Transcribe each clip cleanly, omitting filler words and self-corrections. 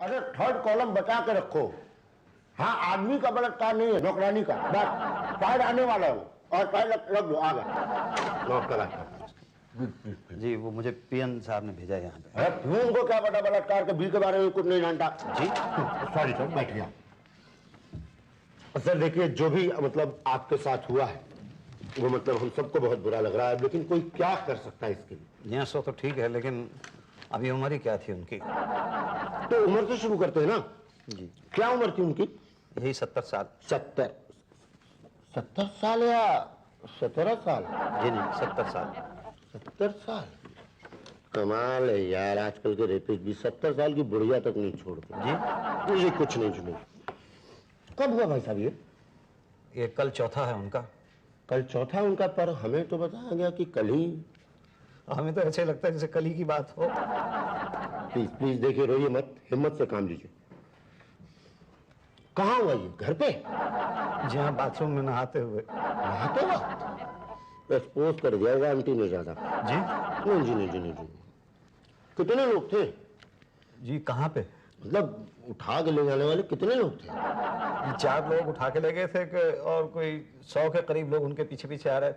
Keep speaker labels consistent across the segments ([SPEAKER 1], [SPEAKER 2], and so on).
[SPEAKER 1] अरे third column बचा के रखो। हाँ, आदमी का बलात्कार नहीं है, नौकरानी का। बस फाइल आने वाला हो और फाइल रख दो। आ गया नोट करा
[SPEAKER 2] जी। वो मुझे पीएन साहब ने भेजा है यहाँ पे।
[SPEAKER 1] अरे पीएन को क्या पता बलात्कार के बिल के बारे में कुछ नहीं जानता
[SPEAKER 2] जी।
[SPEAKER 1] सॉरी सर, बैठ गया। सर देखिए, जो भी मतलब आपके साथ हुआ है वो मतलब हम सबको बहुत बुरा लग रहा है, लेकिन कोई क्या कर सकता है इसके लिए?
[SPEAKER 2] यहाँ सो तो ठीक है, लेकिन अभी उम्र ही क्या थी उनकी?
[SPEAKER 1] तो उम्र से शुरू करते हैं ना
[SPEAKER 2] जी।
[SPEAKER 1] क्या उम्र थी उनकी?
[SPEAKER 2] यही 70 साल।
[SPEAKER 1] 70 साल या 17 साल?
[SPEAKER 2] जी नहीं, 70 साल।
[SPEAKER 1] 70 साल? कमाल है यार, आजकल के रेपिस्ट भी 70 साल की बुढ़िया तक नहीं छोड़ते।
[SPEAKER 2] जी
[SPEAKER 1] मुझे कुछ नहीं सुने। कब हुआ भाई साहब
[SPEAKER 2] ये कल चौथा है उनका।
[SPEAKER 1] कल चौथा उनका, पर हमें तो बताया गया कि कल ही।
[SPEAKER 2] हमें तो ऐसे लगता है जैसे कल ही की बात हो।
[SPEAKER 1] प्लीज प्लीज देखिए, रोइए मत, हिम्मत से काम लीजिए। कहाँ हुआ ये? घर पे?
[SPEAKER 2] जी हाँ, बाथरूम में नहाते हुए।
[SPEAKER 1] नहाते हुआ? एक्सपोज कर दिया होगा आंटी ने ज्यादा।
[SPEAKER 2] जी
[SPEAKER 1] नहीं जी, नहीं जी, नहीं जी। कितने लोग थे?
[SPEAKER 2] जी कहाँ पे?
[SPEAKER 1] मतलब उठा के ले जाने वाले कितने लोग थे?
[SPEAKER 2] ये 4 लोग उठा के ले गए थे कि और कोई 100 के करीब लोग उनके पीछे पीछे आ रहे थे।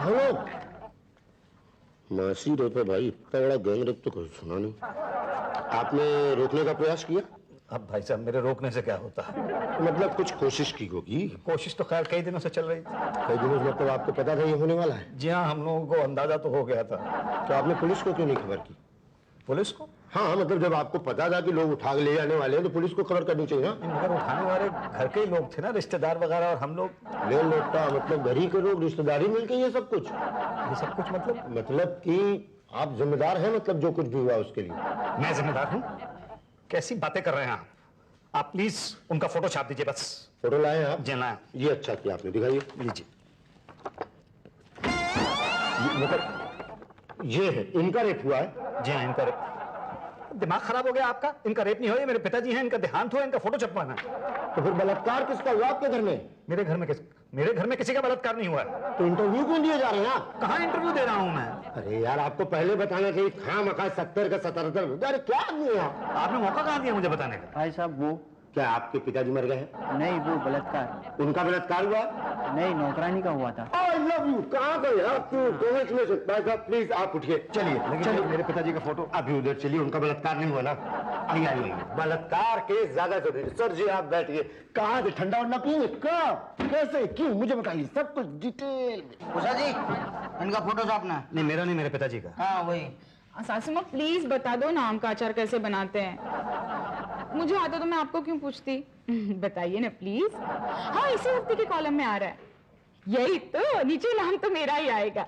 [SPEAKER 1] 100 लोग? नासी रेप है भाई, इतना बड़ा गैंग रेप तो कोई सुना नहीं। आपने रोकने का प्रयास किया?
[SPEAKER 2] अब भाई साहब, मेरे रोकने से क्या होता है?
[SPEAKER 1] मतलब कुछ कोशिश की होगी?
[SPEAKER 2] कोशिश तो खैर कई दिनों से चल रही थी।
[SPEAKER 1] कई दिनों से? मतलब आपको पता था ये होने वाला है?
[SPEAKER 2] जी हाँ, हम लोगों को अंदाजा तो हो गया था।
[SPEAKER 1] तो आपने पुलिस को क्यों नहीं खबर की?
[SPEAKER 2] पुलिस को?
[SPEAKER 1] हाँ, मतलब जब आपको पता था कि लोग उठा के ले जाने वाले हैं तो पुलिस को खबर करनी चाहिए ना?
[SPEAKER 2] मगर उठाने वाले घर के ही लोग थे ना, रिश्तेदार वगैरह, और हम लोग।
[SPEAKER 1] ले लौटा मतलब घर ही के लोग, रिश्तेदारी मिलके ये सब कुछ?
[SPEAKER 2] ये सब कुछ
[SPEAKER 1] मतलब कि आप जिम्मेदार हैं, मतलब जो कुछ भी हुआ उसके लिए?
[SPEAKER 2] मैं जिम्मेदार हूँ? कैसी बातें कर रहे हैं आप प्लीज उनका फोटो छाप दीजिए बस।
[SPEAKER 1] फोटो लाए आप?
[SPEAKER 2] जी लाया।
[SPEAKER 1] ये अच्छा किया आपने, दिखाइए।
[SPEAKER 2] लीजिए।
[SPEAKER 1] मतलब ये है, इनका रेप हुआ है?
[SPEAKER 2] जी हाँ, इनका रेप। दिमाग खराब हो गया आपका? इनका रेप नहीं हो, ये मेरे पिताजी हैं, इनका देहांत हुआ, इनका फोटो छपवाना है।
[SPEAKER 1] तो फिर बलात्कार किसका हुआ आपके घर में?
[SPEAKER 2] मेरे घर में किसी का बलात्कार नहीं हुआ है।
[SPEAKER 1] तो इंटरव्यू क्यों दिए जा रहे हैं आप?
[SPEAKER 2] कहाँ इंटरव्यू दे रहा हूँ मैं?
[SPEAKER 1] अरे यार, आपको पहले बताना चाहिए। खामखा 70 का 77। अरे क्या आदमी है आप?
[SPEAKER 2] आपने मौका कहाँ दिया मुझे बताने का?
[SPEAKER 3] भाई साहब वो
[SPEAKER 1] क्या आपके पिताजी मर गए हैं?
[SPEAKER 3] नहीं, वो बलात्कार।
[SPEAKER 1] उनका बलात्कार हुआ?
[SPEAKER 3] नहीं, नौकरानी का हुआ था।
[SPEAKER 1] I love you। कहाँ गए आप? Congratulations। भाई साहब प्लीज आप उठिए।
[SPEAKER 2] चलिए मेरे पिताजी का फोटो।
[SPEAKER 1] अभी उधर चलिए, उनका बलात्कार नहीं हुआ ना? आइए आइए। बलात्कार केस ज्यादा जरूरी। सर जी आप बैठिए। कहाँ से ठंडा वंडा पिएंगे? कब, कैसे, क्यों, मुझे बताइए सब कुछ डिटेल में।
[SPEAKER 3] उषा जी, इनका फोटो छापना है।
[SPEAKER 2] नहीं, मेरा नहीं, मेरे पिताजी का।
[SPEAKER 3] हाँ वही।
[SPEAKER 4] सासू माँ प्लीज बता दो ना, आम का अचार कैसे बनाते हैं? मुझे आता तो मैं आपको क्यों पूछती? बताइए ना प्लीज। हाँ, इसी हफ्ते के कॉलम में आ रहा है। यही तो, नीचे नाम तो मेरा ही आएगा।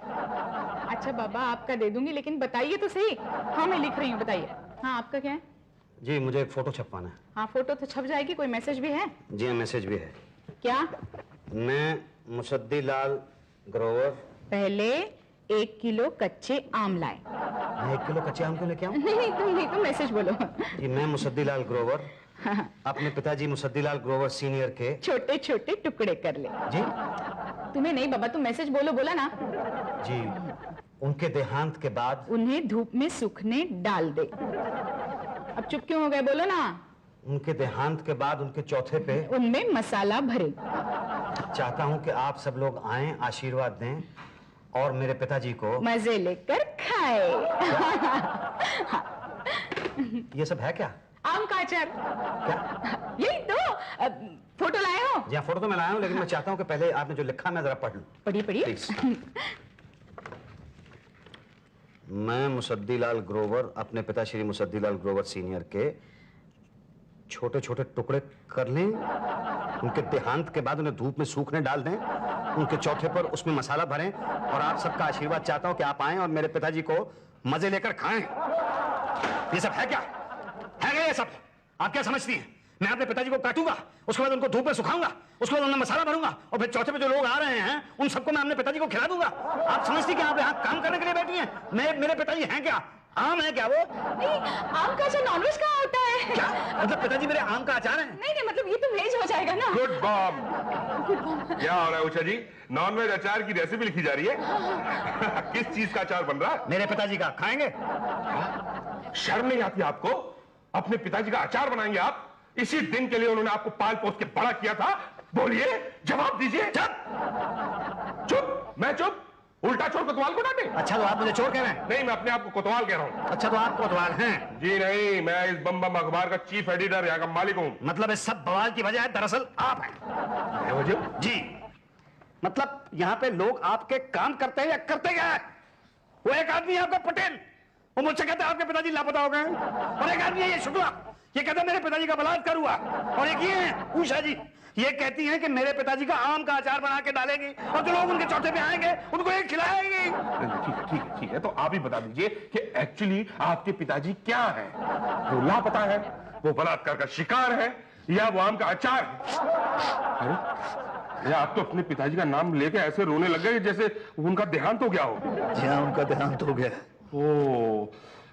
[SPEAKER 4] अच्छा बाबा, आपका दे दूंगी, लेकिन बताइए तो सही। हाँ मैं लिख रही हूँ, बताइए। हाँ आपका क्या है?
[SPEAKER 2] जी मुझे एक फोटो छपवाना है।
[SPEAKER 4] हाँ फोटो तो छप जाएगी, कोई मैसेज भी है?
[SPEAKER 2] जी हाँ, मैसेज भी है।
[SPEAKER 4] क्या?
[SPEAKER 2] मैं मुसद्दी लाल ग्रोवर।
[SPEAKER 4] पहले 1 किलो कच्चे आम लाए।
[SPEAKER 2] मैं 1 किलो कच्चे आम क्यों लेके आऊं?
[SPEAKER 4] नहीं तुम नहीं, तुम मैसेज बोलो।
[SPEAKER 2] जी, मैं मुसद्दी लाल ग्रोवर अपने पिताजी मुसद्दी लाल ग्रोवर सीनियर के
[SPEAKER 4] छोटे छोटे टुकड़े कर ले।
[SPEAKER 2] जी
[SPEAKER 4] तुम्हें नहीं बाबा, तुम मैसेज बोलो, बोला ना।
[SPEAKER 2] जी, उनके देहांत के बाद
[SPEAKER 4] उन्हें धूप में सूखने डाल दे। अब चुप क्यों हो गए, बोलो ना।
[SPEAKER 2] उनके देहांत के बाद उनके चौथे पे
[SPEAKER 4] उनमें मसाला भरे।
[SPEAKER 2] चाहता हूं कि आप सब लोग आएं, आशीर्वाद दें और मेरे पिताजी को
[SPEAKER 4] मजे लेकर खाए।
[SPEAKER 2] ये सब है क्या?
[SPEAKER 4] आम का अचार।
[SPEAKER 2] क्या?
[SPEAKER 4] यही तो। फोटो लाए हो?
[SPEAKER 2] जी फोटो तो मैं लाया हूं, लेकिन मैं चाहता हूं कि पहले आपने जो लिखा मैं जरा पढ़ लूं।
[SPEAKER 4] पढ़िए पढ़िए।
[SPEAKER 2] प्लीज। मैं मुसद्दी लाल ग्रोवर अपने पिता श्री मुसद्दी लाल ग्रोवर सीनियर के छोटे छोटे टुकड़े कर लें, उनके देहांत के बाद उन्हें धूप में सूखने डाल दें, उनके चौथे पर उसमें मसाला भरें और आप सबका आशीर्वाद चाहता हूं कि आप आएं और मेरे पिताजी को मजे लेकर खाएं। ये सब है क्या? है क्या ये सब? आप क्या समझती हैं? मैं अपने पिताजी को काटूंगा, उसके बाद उनको धूप में सुखाऊंगा, उसके बाद उनमें मसाला भरूंगा और फिर चौथे पे जो लोग आ रहे हैं उन सबको मैं अपने पिताजी को खिला दूंगा। आप समझती कि आप यहाँ काम करने के लिए बैठी हैं? मेरे पिताजी हैं क्या? आम है क्या वो?
[SPEAKER 4] नहीं, आम का अचार नॉनवेज कहाँ होता है?
[SPEAKER 2] क्या मतलब पिताजी मेरे आम का अचार है?
[SPEAKER 4] नहीं नहीं, मतलब ये तो वेज हो जाएगा ना।
[SPEAKER 5] Good Bob. क्या हो रहा है उषा जी? नॉनवेज अचार की रेसिपी लिखी जा रही है? किस चीज का अचार बन रहा है?
[SPEAKER 2] मेरे पिताजी का। खाएंगे?
[SPEAKER 5] शर्म नहीं आती आपको? अपने पिताजी का अचार बनाएंगे आप? इसी दिन के लिए उन्होंने आपको पाल पोस के बड़ा किया था। बोलिए, जवाब दीजिए। चुप चुप, मैं चुप। उल्टा चोर कोतवाल को डांटे।
[SPEAKER 2] अच्छा तो आप मुझे चोर कह रहे हैं?
[SPEAKER 5] नहीं, मैं अपने आप को कोतवाल कह रहा हूं।
[SPEAKER 2] अच्छा तो आप कोतवाल हैं?
[SPEAKER 5] जी नहीं, मैं इस बम बम अखबार का चीफ एडिटर, यहाँ का मालिक हूं।
[SPEAKER 2] मतलब इस सब बवाल की वजह दरअसल आप हैं?
[SPEAKER 5] मैं वजह?
[SPEAKER 2] जी, मतलब यहाँ पे लोग आपके काम करते हैं या करते क्या है? वो एक आदमी है आपका पटेल, वो मुझसे कहता है आपके पिताजी लापता हो गए हैं। और एक आदमी है ये शुक्ला, ये कहता है मेरे पिताजी का बलात्कार हुआ। और एक ये है उषा जी, ये कहती हैं कि मेरे पिताजी का आम का अचार बना के डालेंगी और जो लोग उनके चौथे पे आएंगे उनको एक खिलाएंगी।
[SPEAKER 5] ठीक है, तो आप ही बता दीजिए कि एक्चुअली आपके पिताजी क्या है? वो लापता है, वो बलात्कार का शिकार है, या वो आम का अचार है? अरे आप तो अपने पिताजी का नाम लेके ऐसे रोने लग गए जैसे उनका देहांत हो गया हो।
[SPEAKER 2] जी हाँ, उनका देहांत हो गया।
[SPEAKER 5] ओह,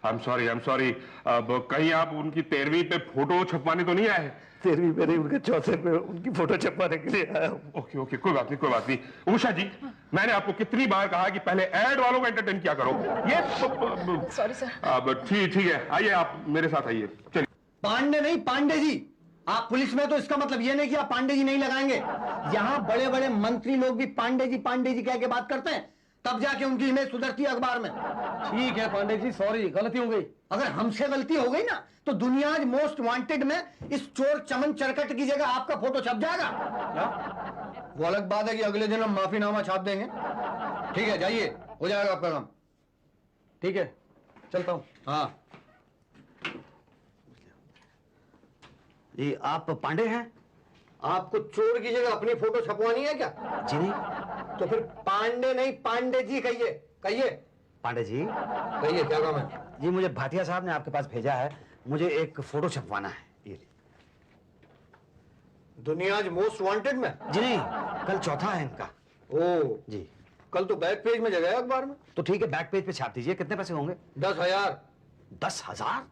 [SPEAKER 5] आई एम सॉरी। अब कहीं आप उनकी 13वीं पे फोटो छपवाने तो नहीं आए?
[SPEAKER 2] 13वीं पे नहीं, उनके चौथे पे उनकी फोटो छपवाने के लिए आया हूँ।
[SPEAKER 5] ओके, कोई बात नहीं। उषा जी, मैंने आपको कितनी बार कहा कि पहले एड वालों को एंटरटेन किया करो। ये
[SPEAKER 4] सॉरी सर।
[SPEAKER 5] अब ठीक है, आइए आप मेरे साथ आइए। चलिए।
[SPEAKER 1] पांडे नहीं, पांडे जी। आप पुलिस में तो इसका मतलब ये नहीं कि आप पांडे जी नहीं लगाएंगे। यहाँ बड़े बड़े मंत्री लोग भी पांडे जी कह के बात करते हैं, तब जाके उनकी इमेज सुधरती है अखबार में। ठीक है पांडे जी, सॉरी, गलती हो गई। अगर हमसे गलती हो गई ना तो दुनिया मोस्ट वांटेड में इस चोर चमन चरकट की जगह आपका फोटो छप जाएगा। क्या? वो अलग बात है कि अगले दिन हम माफीनामा छाप देंगे। ठीक है, जाइए, हो जाएगा आपका काम। ठीक है, चलता हूँ। हाँ
[SPEAKER 2] जी, आप पांडे हैं?
[SPEAKER 1] आपको चोर की जगह अपनी फोटो छपवानी है क्या?
[SPEAKER 2] जी नहीं।
[SPEAKER 1] तो फिर पांडे नहीं, पांडे जी कहिए। कहिए
[SPEAKER 2] पांडे जी,
[SPEAKER 1] कहिए, क्या काम है?
[SPEAKER 2] जी मुझे भाटिया साहब ने आपके पास भेजा है, मुझे एक फोटो छपवाना है। ये
[SPEAKER 1] दुनिया मोस्ट वांटेड में?
[SPEAKER 2] जी नहीं, कल चौथा है इनका।
[SPEAKER 1] ओ
[SPEAKER 2] जी,
[SPEAKER 1] कल तो बैक पेज में जगह है अखबार में।
[SPEAKER 2] तो ठीक है, बैक पेज पे छाप दीजिए। कितने पैसे होंगे?
[SPEAKER 1] 10,000।
[SPEAKER 2] 10,000?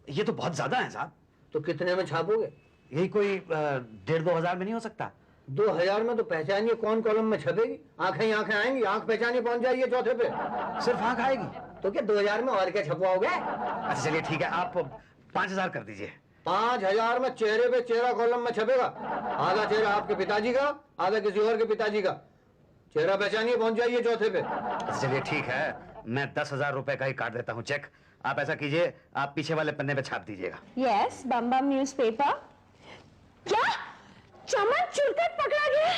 [SPEAKER 2] ये तो बहुत ज्यादा है साहब।
[SPEAKER 1] तो कितने में छापोगे?
[SPEAKER 2] यही कोई 1,500-2 हजार में नहीं हो सकता?
[SPEAKER 1] 2,000 में तो पहचानिए कौन कॉलम में छपेगी। आंखें ही आंखें आएंगी, आंख पहचानिए पहुंच जाइए चौथे पे।
[SPEAKER 2] सिर्फ आंख आएगी?
[SPEAKER 1] तो क्या 2,000 में और क्या छपवाओगे?
[SPEAKER 2] अच्छा चलिए ठीक है, आप 5,000 कर दीजिए।
[SPEAKER 1] 5,000 में चेहरे पे चेहरा कॉलम में छपेगा। आधा चेहरा आपके पिताजी का, आधा किसी और के पिताजी का। चेहरा पहचानिए पहुंच जाइए चौथे पे।
[SPEAKER 2] अच्छा चलिए ठीक है, मैं 10,000 रुपए का ही काट देता हूँ चेक। आप ऐसा कीजिए, आप पीछे वाले पन्ने पे छाप दीजिएगा।
[SPEAKER 6] यस, बम बम न्यूज़पेपर। क्या चमन चुरकट पकड़ा गया?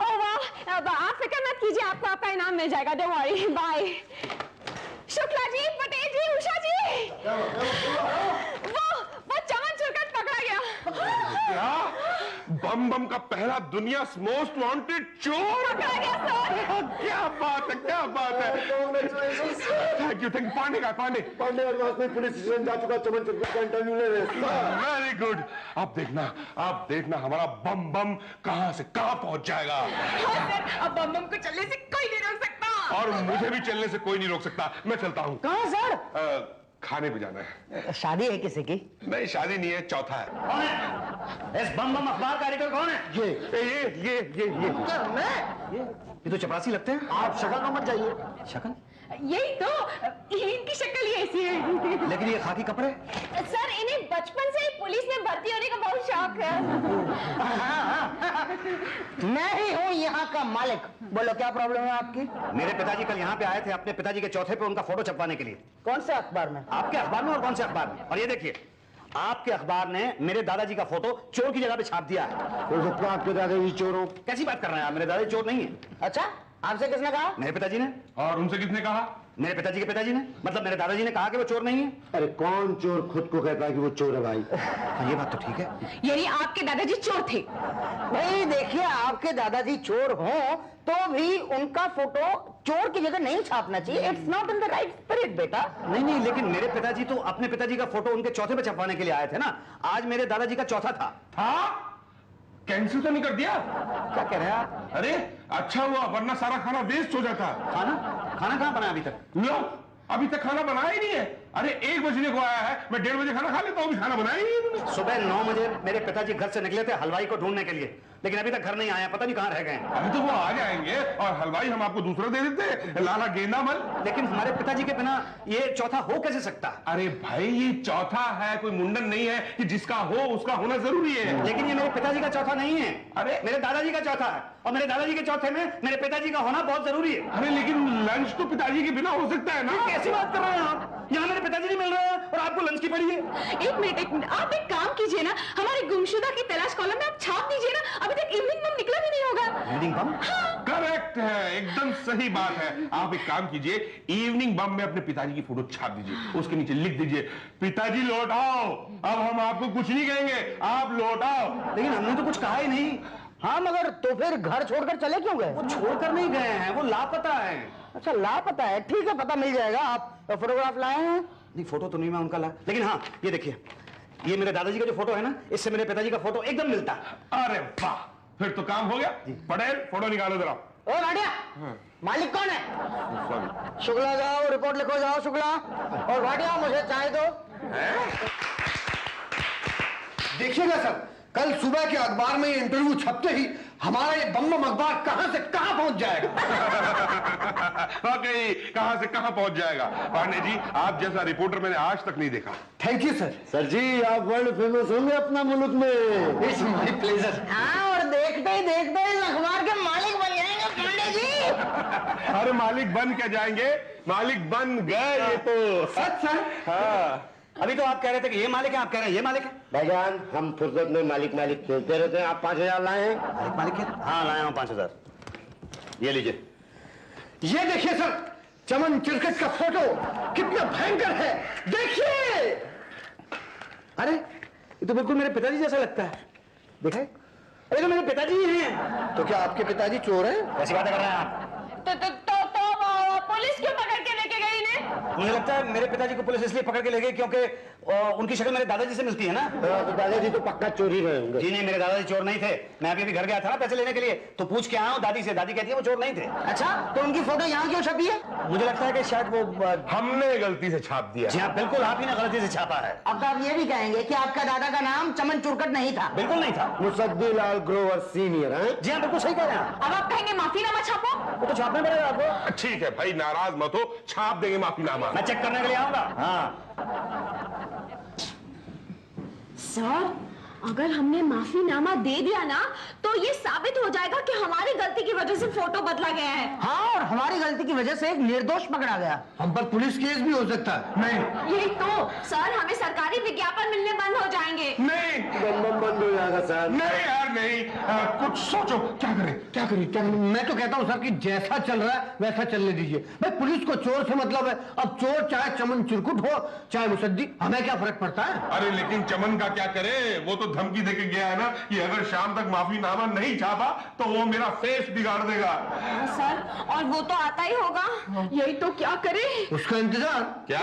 [SPEAKER 6] ओह वाह, अब आप फिक्र मत कीजिए, आपको आपका इनाम मिल जाएगा। Don't worry, bye. Shukla ji, Patel ji, Usha ji, वो चमन चुरकट पकड़ा गया।
[SPEAKER 5] क्या? बम बम का पहला दुनिया मोस्ट वांटेड चोर
[SPEAKER 6] पकड़ा गया सर।
[SPEAKER 5] क्या बात है, क्या बात है। Thank you. पांडे का पांडे
[SPEAKER 1] पुलिस स्टेशन जा चुका, चमन चुरकट का इंटरव्यू ले रहे।
[SPEAKER 5] Very good. आप देखना हमारा बम बम कहां से कहां पहुंच जाएगा।
[SPEAKER 4] हाँ सर, अब बम बम को चलने से कोई नहीं रोक सकता।
[SPEAKER 5] और मुझे भी चलने से कोई नहीं रोक सकता। मैं चलता हूं।
[SPEAKER 3] कहाँ सर?
[SPEAKER 5] खाने पे जाना है।
[SPEAKER 3] शादी है किसी की?
[SPEAKER 5] नहीं, शादी नहीं है, चौथा है।
[SPEAKER 2] कौन है? इस बम बम अखबार का एडिटर कौन है? ये तो चपरासी लगते हैं।
[SPEAKER 1] आप शक्ल में मत जाइए।
[SPEAKER 2] शक्ल?
[SPEAKER 4] यही तो, इनकी शक्ल ही ऐसी है।
[SPEAKER 2] लेकिन ये खाकी कपड़े?
[SPEAKER 6] सर, इन्हें बचपन से ही पुलिस में भर्ती होने का बहुत शौक है।
[SPEAKER 3] मैं ही हूँ यहाँ का मालिक। बोलो क्या प्रॉब्लम है आपकी?
[SPEAKER 2] मेरे पिताजी कल यहाँ पे आए थे अपने पिताजी के चौथे पे उनका फोटो छपवाने के लिए।
[SPEAKER 3] कौन से अखबार में?
[SPEAKER 2] आपके अखबार में? और कौन से अखबार में? और ये देखिए, आपके अखबार ने मेरे दादाजी का फोटो चोर की जगह पे छाप दिया है।
[SPEAKER 1] हो सकता है आपके दादाजी चोर हो।
[SPEAKER 2] कैसी बात कर रहे हैं आप? मेरे दादाजी चोर नहीं है।
[SPEAKER 3] अच्छा, आपसे किसने कहा?
[SPEAKER 2] मेरे पिताजी ने।
[SPEAKER 5] और उनसे किसने कहा?
[SPEAKER 2] मेरे पिताजी के पिताजी ने, मतलब मेरे दादाजी ने कहा कि वो चोर नहीं है।
[SPEAKER 1] अरे कौन चोर खुद को कहता है कि वो चोर है भाई?
[SPEAKER 2] हाँ, ये बात तो ठीक है।
[SPEAKER 4] यानी आपके दादाजी चोर थे?
[SPEAKER 3] भाई देखिए, आपके दादाजी चोर हों तो भी उनका फोटो चोर की जगह नहीं छापना चाहिए। It's not in the right spirit बेटा।
[SPEAKER 2] नहीं, लेकिन मेरे पिताजी तो अपने पिताजी का फोटो उनके चौथे पे छपवाने के लिए आए थे ना। आज मेरे दादाजी का चौथा था।
[SPEAKER 5] हाँ, कैंसिल तो नहीं कर दिया?
[SPEAKER 2] क्या कह रहे हैं आप?
[SPEAKER 5] अरे अच्छा हुआ, वरना सारा खाना वेस्ट हो जाता।
[SPEAKER 2] खाना कहाँ बना अभी तक?
[SPEAKER 5] लो, अभी तक खाना बनाया ही नहीं है। अरे 1 बजने को आया है, मैं 1:30 बजे खाना खा लेता हूँ, अभी खाना बनाया ही नहीं इन्होंने।
[SPEAKER 2] सुबह 9 बजे मेरे पिताजी घर से निकले थे हलवाई को ढूंढने के लिए, लेकिन अभी तक घर नहीं आया, पता नहीं कहाँ रह गए हैं।
[SPEAKER 5] अभी तो वो आ जाएंगे और हलवाई हम आपको दूसरा दे देते, लाला गेंदा मल।
[SPEAKER 2] लेकिन हमारे पिताजी के बिना ये चौथा हो कैसे सकता?
[SPEAKER 5] अरे भाई ये चौथा है, कोई मुंडन नहीं है कि जिसका हो उसका होना जरूरी है।
[SPEAKER 2] लेकिन ये मेरे पिताजी का चौथा नहीं है,
[SPEAKER 5] अरे
[SPEAKER 2] मेरे दादाजी का चौथा है, और मेरे दादाजी के चौथे में मेरे पिताजी का होना बहुत जरूरी है।
[SPEAKER 5] अरे लेकिन लंच तो पिताजी के बिना हो सकता है ना।
[SPEAKER 2] कैसी बात कर रहे हैं आप? यहाँ मेरे पिताजी नहीं मिल रहे हैं और आपको लंच की पड़ी है।
[SPEAKER 4] एक मिनट, आप एक काम कीजिए ना, हमारे गुमशुदा की तलाश कॉलम में आप छाप दीजिए ना, अभी तक इवनिंग बम निकला भी नहीं होगा।
[SPEAKER 2] इवनिंग बम?
[SPEAKER 5] करेक्ट है, एकदम सही बात है। आप एक काम कीजिए, इवनिंग बम में अपने पिताजी की फोटो छाप दीजिए, उसके नीचे लिख दीजिए पिताजी लौट आओ, अब हम आपको कुछ नहीं कहेंगे, आप लौट आओ।
[SPEAKER 2] लेकिन हमने तो कुछ कहा ही नहीं।
[SPEAKER 3] हाँ मगर तो फिर घर छोड़कर चले क्यों गए?
[SPEAKER 2] वो छोड़कर नहीं गए हैं, वो लापता है।
[SPEAKER 3] अच्छा लापता है, ठीक है, पता मिल जाएगा। आप फोटोग्राफ लाए हैं?
[SPEAKER 2] नहीं, फोटो तो नहीं मैं उनका लाया, लेकिन हाँ ये देखिए, ये मेरे दादाजी का जो फोटो है ना, इससे मेरे पिताजी का फोटो एकदम मिलता है।
[SPEAKER 5] अरे वाह, फिर तो काम हो गया। पटेल फोटो निकालो जरा।
[SPEAKER 3] ओ भाटिया, मालिक कौन है?
[SPEAKER 5] सॉरी।
[SPEAKER 3] शुक्ला जाओ, रिपोर्ट लिखो जाओ शुक्ला। और भाटिया मुझे चाय दो।
[SPEAKER 1] देखिएगा सर, कल सुबह के अखबार में ये इंटरव्यू छपते ही हमारा ये बम अखबार कहां से कहां पहुंच जाएगा।
[SPEAKER 5] ओके, कहां से कहां पहुंच जाएगा। पांडे जी, आप जैसा रिपोर्टर मैंने आज तक नहीं देखा।
[SPEAKER 1] Thank you sir.
[SPEAKER 7] सर जी आप वर्ल्ड फेमस होंगे अपना मुल्क में।
[SPEAKER 1] It's my pleasure.
[SPEAKER 3] हाँ, और देखते ही इस अखबार के मालिक बन जाएंगे पांडे जी।
[SPEAKER 5] अरे मालिक बन क्या जाएंगे, मालिक बन गए ये तो।
[SPEAKER 1] सच सर?
[SPEAKER 5] हाँ।
[SPEAKER 2] अभी तो आप कह रहे थे कि ये मालिक है, आप कह रहे हैं ये मालिक है।
[SPEAKER 7] भाईजान हम फुर्सत में मालिक मालिक खेलते रहते हैं। आप 5000 लाए हैं?
[SPEAKER 2] मालिक मालिक है? हाँ लाया हूँ 5000। ये लीजिए।
[SPEAKER 1] ये देखिए सर, चमन चिरकट का फोटो कितना भयंकर है, देखिए।
[SPEAKER 2] अरे ये तो बिल्कुल मेरे पिताजी जैसा लगता है, देखा है? अरे तो मेरे पिताजी ही हैं।
[SPEAKER 1] तो क्या आपके पिताजी चोर हैं?
[SPEAKER 2] ऐसी बातें कर रहे हैं आप?
[SPEAKER 6] पुलिस क्यों पकड़ के लेके गई इन्हें?
[SPEAKER 2] मुझे लगता है मेरे पिताजी को पुलिस इसलिए पकड़ के ले गई क्योंकि उनकी शक्ल मेरे दादाजी से मिलती है ना।
[SPEAKER 7] तो दादाजी तो पक्का चोरी रहे होंगे।
[SPEAKER 2] जी नहीं, मेरे दादाजी चोर नहीं थे। मैं अभी घर गया था ना पैसे लेने के लिए, तो पूछ के आया हूँ दादी से, दादी कहती है वो चोर नहीं थे।
[SPEAKER 3] अच्छा, तो उनकी फोटो यहाँ क्यों छपी है?
[SPEAKER 2] मुझे लगता है कि शायद वो
[SPEAKER 5] हमने गलती से छाप दिया।
[SPEAKER 2] जी हाँ बिल्कुल, आप ही ने गलती से छापा है।
[SPEAKER 3] अब तो आप ये भी कहेंगे कि आपका दादा का नाम चमन चुरकट नहीं था?
[SPEAKER 2] बिल्कुल नहीं था।
[SPEAKER 7] मुसद्दी लाल ग्रोवर सीनियर हैं?
[SPEAKER 2] जी हाँ बिल्कुल सही कह रहे हैं।
[SPEAKER 6] अब आप कहेंगे माफीनामा छापो?
[SPEAKER 2] वो तो छापना पड़ेगा आपको।
[SPEAKER 5] ठीक है भाई, नाराज मत हो, छाप देंगे माफीनामा।
[SPEAKER 2] मैं चेक करने के लिए आऊंगा। हाँ
[SPEAKER 6] सर, अगर हमने माफीनामा दे दिया ना तो ये साबित हो जाएगा कि हमारी गलती की वजह से फोटो बदला गया है।
[SPEAKER 3] हाँ, और हमारी गलती की वजह से एक निर्दोष पकड़ा गया।
[SPEAKER 1] हम पर पुलिस केस भी हो सकता है। नहीं
[SPEAKER 6] यही तो सर, हमें सरकारी विज्ञापन मिलने बंद हो जाएंगे।
[SPEAKER 5] नहीं
[SPEAKER 7] बम बंद हो जाएगा सर।
[SPEAKER 5] नहीं यार नहीं, कुछ सोचो, क्या करें क्या करें क्या करें।
[SPEAKER 1] मैं तो कहता हूँ सर कि जैसा चल रहा है वैसा चलने दीजिए। भाई पुलिस को चोर से मतलब है, अब चोर चाहे चमन चिरकुट हो चाहे मुसद्दी, हमें क्या फर्क पड़ता है।
[SPEAKER 5] अरे लेकिन चमन का क्या करे, वो तो धमकी देके गया है ना कि अगर शाम तक माफीनामा नहीं छापा तो वो मेरा फेस बिगाड़ देगा।
[SPEAKER 6] सर, और वो तो आता ही होगा।
[SPEAKER 4] यही तो, क्या करे?
[SPEAKER 1] उसका इंतजार,
[SPEAKER 5] क्या?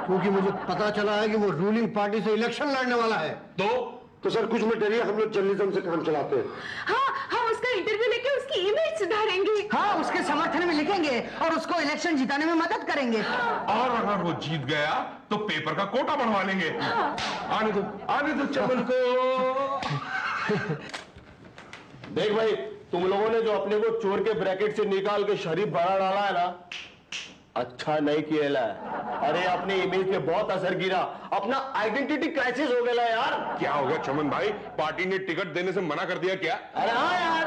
[SPEAKER 1] क्योंकि मुझे पता चला है कि वो रूलिंग पार्टी से इलेक्शन लड़ने वाला है।
[SPEAKER 7] तो सर कुछ मत डरिए, हम लोग जर्नलिज्म से काम चलाते हैं।
[SPEAKER 4] हाँ, हम उसका इंटरव्यू लेके उसकी इमेज सुधारेंगे।
[SPEAKER 3] हाँ, उसके समर्थन में लिखेंगे और उसको इलेक्शन जिताने में मदद करेंगे।
[SPEAKER 5] और अगर वो जीत गया तो पेपर का कोटा बढ़वा लेंगे। आने दो चमन को।
[SPEAKER 7] देख भाई, तुम लोगों ने जो अपने को चोर के ब्रैकेट से निकाल के शरीफ बना डाला है ना, अच्छा नहीं किया है। अरे अपनी इमेज पे बहुत असर गिरा, अपना आइडेंटिटी क्राइसिस हो गया यार।
[SPEAKER 5] क्या हो गया चमन भाई, पार्टी ने टिकट देने से मना कर दिया क्या?
[SPEAKER 7] अरे हाँ यार,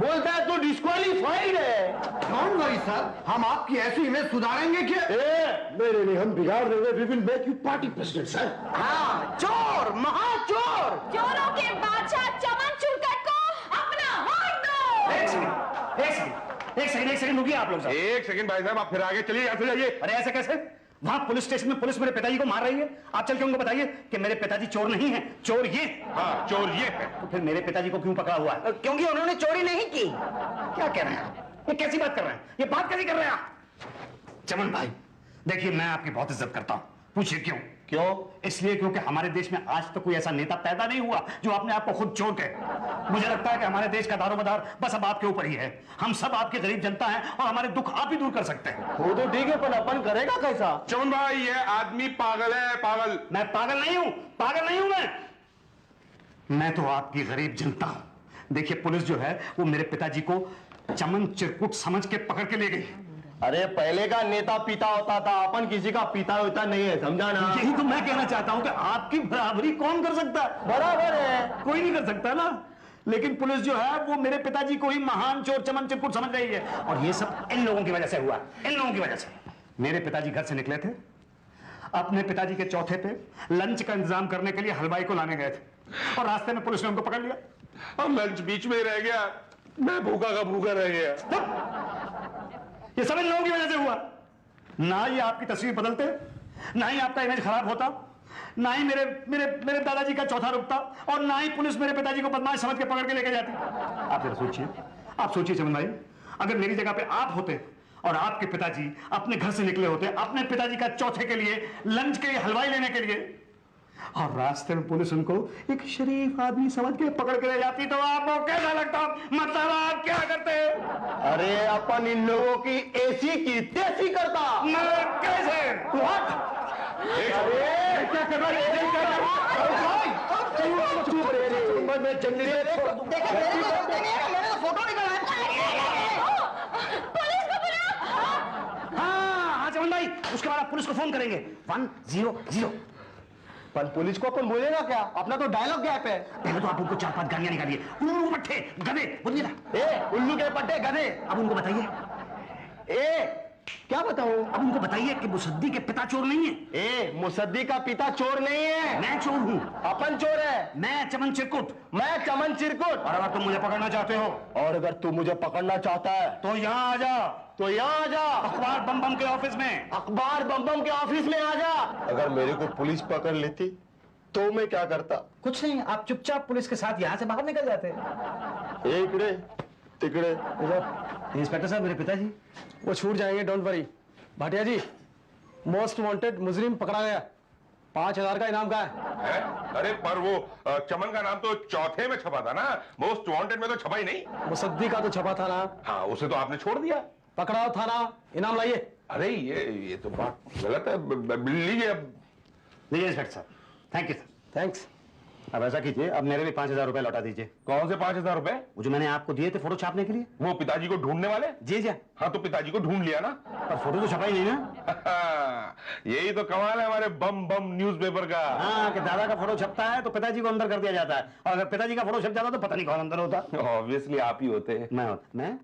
[SPEAKER 7] बोलता है तो डिस्क्वालीफाइड है।
[SPEAKER 1] डोंट वरी सर, हम आपकी ऐसी इमेज सुधारेंगे कि
[SPEAKER 7] नहीं नहीं, हम बिगाड़ देंगे। We will make you party president sir.
[SPEAKER 3] हाँ, चोर, महाचोर।
[SPEAKER 6] चोरों के बादशाह चमन चुरकट को अपना वोट दो।
[SPEAKER 2] एक सेकंड रुकिए आप लोग।
[SPEAKER 5] एक सेकंड भाई साहब, आप फिर आगे चलिए, यहाँ से जाइए।
[SPEAKER 2] अरे ऐसे कैसे? वहां पुलिस स्टेशन में पुलिस मेरे पिताजी को मार रही है, आप चल के उनको बताइए कि मेरे पिताजी चोर नहीं है, चोर ये।
[SPEAKER 5] हाँ, चोर ये है।
[SPEAKER 2] तो फिर मेरे पिताजी को क्यों पकड़ा हुआ है?
[SPEAKER 3] क्योंकि उन्होंने चोरी नहीं की।
[SPEAKER 2] क्या कह रहे हैं? ये कैसी बात कर रहे हैं? ये बात कैसी कर रहे हैं आप? चमन भाई देखिए, मैं आपकी बहुत इज्जत करता हूं, पूछिए क्यों?
[SPEAKER 7] क्यों?
[SPEAKER 2] इसलिए क्योंकि हमारे देश में आज तक कोई ऐसा नेता पैदा नहीं हुआ जो अपने आप को खुद चोर कहे। मुझे लगता है कि हमारे देश का दारोमदार बस अब आपके ऊपर ही है। हम सब आपकी गरीब जनता हैं और हमारे दुख आप ही दूर कर सकते हैं।
[SPEAKER 7] वो तो ठीक है, पर अपन करेगा कैसा?
[SPEAKER 5] चमन भाई, ये आदमी पागल है, पागल।
[SPEAKER 2] मैं पागल नहीं हूं, पागल नहीं हूं। मैं तो आपकी गरीब जनता हूं। देखिए, पुलिस जो है वो मेरे पिताजी को चमन चिरकुट समझ के पकड़ के ले गई।
[SPEAKER 7] अरे पहले का नेता पिता होता था, अपन किसी का पिता होता नहीं है, समझा ना?
[SPEAKER 2] यही तो मैं कहना चाहता हूं कि आपकी बराबरी कौन कर सकता है?
[SPEAKER 7] बराबर है,
[SPEAKER 2] कोई नहीं कर सकता ना। लेकिन पुलिस जो है वो मेरे पिताजी को ही महान चोर चमन चिरकुट समझ रही है, और ये सब इन लोगों की वजह से हुआ, इन लोगों की वजह से। मेरे पिताजी घर से निकले थे, अपने पिताजी के चौथे पे लंच का इंतजाम करने के लिए हलवाई को लाने गए थे, और रास्ते में पुलिस ने उनको पकड़ लिया।
[SPEAKER 5] और लंच बीच में रह गया, मैं भूखा का भूखा रह गया।
[SPEAKER 2] ये सब इन लोगों की वजह से हुआ। ना ये आपकी तस्वीर बदलते, ना ही आपका इमेज खराब होता, ना ही मेरे मेरे मेरे दादाजी का चौथा रुकता, और ना ही पुलिस मेरे पिताजी को बदमाश समझ के पकड़ के लेके जाती। आप जरा सोचिए, आप सोचिए चमन भाई, अगर मेरी जगह पे आप होते और आपके पिताजी अपने घर से निकले होते अपने पिताजी का चौथे के लिए लंच के लिए हलवाई लेने के लिए, और रास्ते में पुलिस उनको एक शरीफ आदमी समझ के पकड़ के ले जाती, तो आपको कैसा लगता? मतलब आप क्या करते?
[SPEAKER 7] अरे अपन इन लोगों की ऐसी की तैसी करता।
[SPEAKER 2] मतलब कैसे?
[SPEAKER 7] अरे क्या कर रहा है? मैं जल्दी से
[SPEAKER 3] फोटो निकल
[SPEAKER 2] हाँ चमन भाई, उसके बाद आप पुलिस को फोन करेंगे 100।
[SPEAKER 7] पर पुलिस को अपन बोलेगा क्या? अपना तो डायलॉग गैप है।
[SPEAKER 2] पहले तो आप उनको 4-5 गालियां निकालिए। उल्लू पट्टे गधे, बोलिए ना।
[SPEAKER 7] ए उल्लू के पट्टे गधे।
[SPEAKER 2] अब उनको बताइए,
[SPEAKER 7] ए क्या बताऊं?
[SPEAKER 2] अब उनको बताइए कि मुसद्दी के पिता चोर नहीं है।
[SPEAKER 7] ए मुसद्दी का पिता चोर नहीं है,
[SPEAKER 2] मैं चोर हूं।
[SPEAKER 7] अपन चोर है।
[SPEAKER 2] मैं चमन चिरकुट।
[SPEAKER 7] मैं चमन चिरकुट।
[SPEAKER 2] और अगर तुम मुझे पकड़ना चाहते हो,
[SPEAKER 7] और अगर तू मुझे पकड़ना चाहता है
[SPEAKER 2] तो यहाँ आ जा,
[SPEAKER 7] तो यहाँ आ जा,
[SPEAKER 2] अखबार बम बम के ऑफिस में।
[SPEAKER 7] अखबार बम बम के ऑफिस में आ जा। अगर मेरे को पुलिस पकड़ लेती तो मैं क्या करता?
[SPEAKER 2] कुछ नहीं, आप चुपचाप पुलिस के साथ यहाँ से बाहर निकल जाते।
[SPEAKER 7] इकडे तिकडे।
[SPEAKER 2] इंस्पेक्टर साहब, मेरे पिताजी
[SPEAKER 8] वो छूट जाएंगे, don't worry. Bhatia ji, most wanted मुजरिम पकड़ा गया, 5000 का इनाम का है।
[SPEAKER 5] अरे पर वो चमन का नाम तो चौथे में छपा था ना, मोस्ट वांटेड में तो छपा ही नहीं।
[SPEAKER 8] मुसद्दी का तो छपा था ना।
[SPEAKER 5] हाँ, उसे तो आपने छोड़ दिया।
[SPEAKER 8] पकड़ाओ थाना, इनाम लाइए।
[SPEAKER 5] अरे ये तो बात गलत है। लीजिए अब।
[SPEAKER 2] लीजिए इंस्पेक्टर साहब, थैंक यू सर।
[SPEAKER 8] थैंक्स।
[SPEAKER 2] अब ऐसा कीजिए, अब मेरे भी 5000 रुपए लौटा दीजिए।
[SPEAKER 5] कौन से 5000 रुपए?
[SPEAKER 2] वो जो मैंने आपको दिए थे फोटो छापने के लिए।
[SPEAKER 5] वो पिताजी को ढूंढने वाले?
[SPEAKER 2] जी जी।
[SPEAKER 5] हाँ, तो पिताजी को ढूंढ लिया ना।
[SPEAKER 2] पर फोटो तो छपा ही नहीं ना।
[SPEAKER 5] यही तो कमाल है हमारे बम बम न्यूज़पेपर का।
[SPEAKER 2] हाँ, कि दादा का फोटो छपता है तो पिताजी को अंदर कर दिया जाता है, और अगर पिताजी का फोटो छप जाता तो पता नहीं कौन अंदर होता।
[SPEAKER 5] ऑब्वियसली आप ही होते।
[SPEAKER 2] मैं